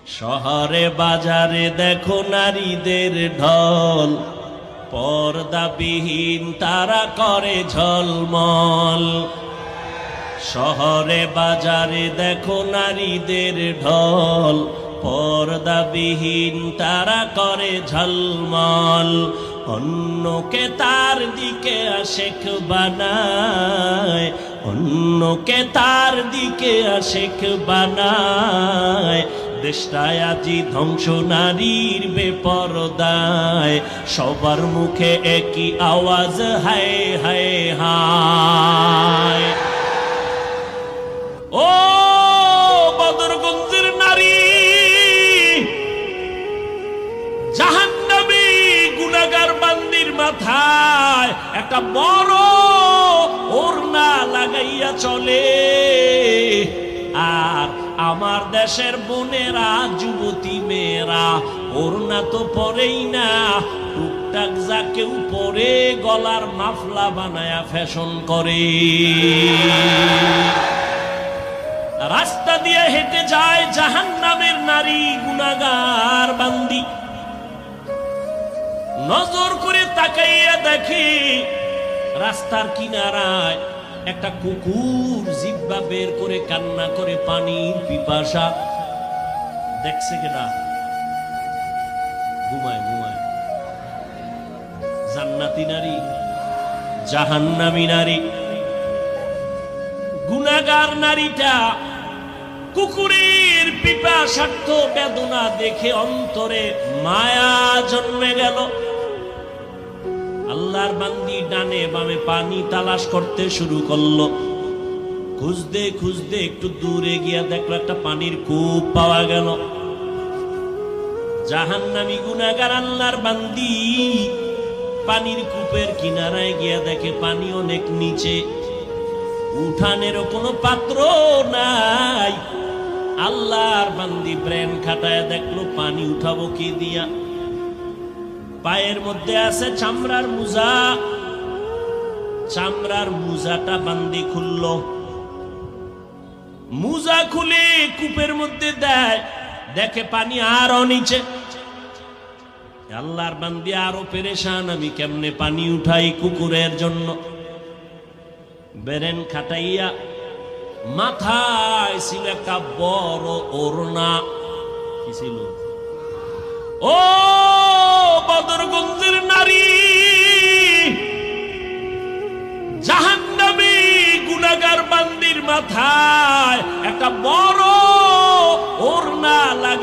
শহরে বাজারে দেখো নারীদের ঢল, পর্দাবিহীন তারা করে ঝলমল। শহরে বাজারে দেখো নারীদের ঢল, পর্দাবিহীন তারা করে ঝলমল। অন্যকে তার দিকে আশেক বানায়, অন্যকে তার দিকে আশেক বানায়। দেশটায় আজি ধ্বংস নারীর বেপরদায়, সবার মুখে একই আওয়াজ হায় হায় হায়। ও বদরগঞ্জের নারী, জাহান্নামী গুনাহগার বান্দির মাথায় একটা বড় ওড়না লাগাইয়া চলে। আর আমার দেশের বোনেরা, যুবতী মেয়েরা ওড়না তো পরেই না, টুকটাক যা কেউ পরে গলার মাফলা বানায়া ফ্যাশন করে। রাস্তা দিয়ে হেঁটে যায় জাহান্নামের নারী গুনাহগার বান্দি। নজর করে তাকাইয়া দেখি রাস্তার কিনারায় একটা কুকুর জিহ্বা বের করে কান্না করে পানির পিপাসা। দেখছে কেনা? ঘুমায় ঘুমায়। জান্নাতি নারী, জাহান্নামী নারী। গুনাহগার নারীটা কুকুরের পিপাসার্থ বেদনা দেখে অন্তরে মায়া জন্মে গেল। আল্লাহর বান্দি ডানে বামে পানি তালাশ করতে শুরু করলো। খুঁজতে খুঁজতে একটু দূরে গিয়া দেখলো একটা পানির কূপ পাওয়া গেল। জাহান্নামী গুনাহগার আল্লাহর বান্দি পানির কূপের কিনারায় গিয়া দেখে পানি অনেক নিচে, উঠানেরও কোনো পাত্র নাই। আল্লাহর বান্দি ব্রেন খাটায় দেখলো পানি উঠাবো কি দিয়া। পায়ের মধ্যে আছে চামড়ার মুজা, চামড়ার মুজাটা বান্দি খুলল। মুজা খুলে কূপের মধ্যে দেয়, দেখে পানি আরো নিচে। আল্লাহর বান্দি আরো পেরেশান, আমি কেমনে পানি উঠাই কুকুরের জন্য। বেরেন খাটাইয়া মাথায় ছিল একটা বড় ওড়না। কি ছিল? ও বদরগঞ্জের নারী, জাহান্নামী গুনাহগার বান্দির মাথায় একটা বড় ওড়না লাগে।